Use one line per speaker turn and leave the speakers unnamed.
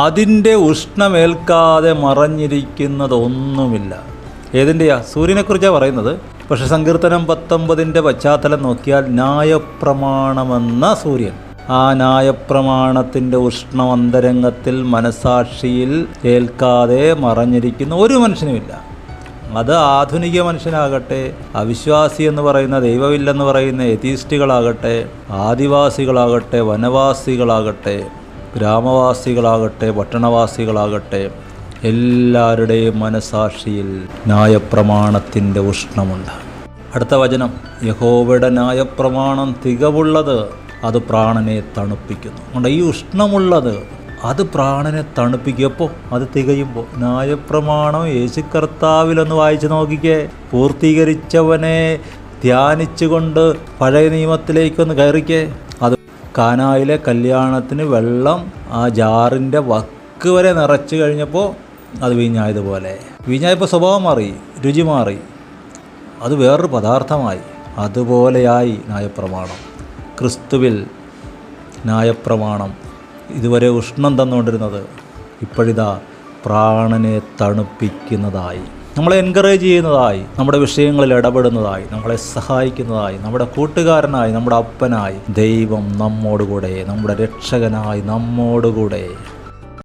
അതിൻ്റെ ഉഷ്ണമേൽക്കാതെ മറഞ്ഞിരിക്കുന്നതൊന്നുമില്ല. ഏതിൻ്റെയാ? സൂര്യനെക്കുറിച്ചാണ് പറയുന്നത്. പക്ഷെ സങ്കീർത്തനം 19 പശ്ചാത്തലം നോക്കിയാൽ ന്യായപ്രമാണമെന്ന സൂര്യൻ, ആ ന്യായപ്രമാണത്തിൻ്റെ ഉഷ്ണം അന്തരംഗത്തിൽ മനസാക്ഷിയിൽ ഏൽക്കാതെ മറഞ്ഞിരിക്കുന്ന ഒരു മനുഷ്യനുമില്ല. അത് ആധുനിക മനുഷ്യനാകട്ടെ, അവിശ്വാസി എന്ന് പറയുന്ന, ദൈവമില്ലെന്ന് പറയുന്ന എതീസ്റ്റുകളാകട്ടെ, ആദിവാസികളാകട്ടെ, വനവാസികളാകട്ടെ, ഗ്രാമവാസികളാകട്ടെ, പട്ടണവാസികളാകട്ടെ, എല്ലാവരുടെയും മനസാക്ഷിയിൽ ന്യായപ്രമാണത്തിൻ്റെ ഉഷ്ണമുണ്ട്. അടുത്ത വചനം, യഹോവയുടെ ന്യായപ്രമാണം തികവുള്ളത്, അത് പ്രാണനെ തണുപ്പിക്കുന്നു. അതുകൊണ്ട് ഈ ഉഷ്ണമുള്ളത് അത് പ്രാണനെ തണുപ്പിക്കുമ്പോൾ അത് തികയുമ്പോൾ. ന്യായപ്രമാണം യേശു കർത്താവിലൊന്ന് വായിച്ച് നോക്കിക്കേ. പൂർത്തീകരിച്ചവനെ ധ്യാനിച്ചുകൊണ്ട് പഴയ നിയമത്തിലേക്കൊന്ന് കയറിക്കേ. അത് കാനായിലെ കല്യാണത്തിന് വെള്ളം ആ ജാറിൻ്റെ വക്ക് വരെ നിറച്ച് കഴിഞ്ഞപ്പോൾ അത് വീഞ്ഞായതുപോലെ. വീഞ്ഞായപ്പോൾ സ്വഭാവം മാറി, രുചി മാറി, അത് വേറൊരു പദാർത്ഥമായി. അതുപോലെയായി ന്യായപ്രമാണം. ക്രിസ്തുവിൽ ന്യായപ്രമാണം ഇതുവരെ ഉഷ്ണം തന്നുകൊണ്ടിരുന്നത് ഇപ്പോഴിതാ പ്രാണനെ തണുപ്പിക്കുന്നതായി, നമ്മളെ എൻകറേജ് ചെയ്യുന്നതായി, നമ്മുടെ വിഷയങ്ങളിൽ ഇടപെടുന്നതായി, നമ്മളെ സഹായിക്കുന്നതായി, നമ്മുടെ കൂട്ടുകാരനായി, നമ്മുടെ അപ്പനായി ദൈവം നമ്മോടുകൂടെ, നമ്മുടെ രക്ഷകനായി നമ്മോടുകൂടെ.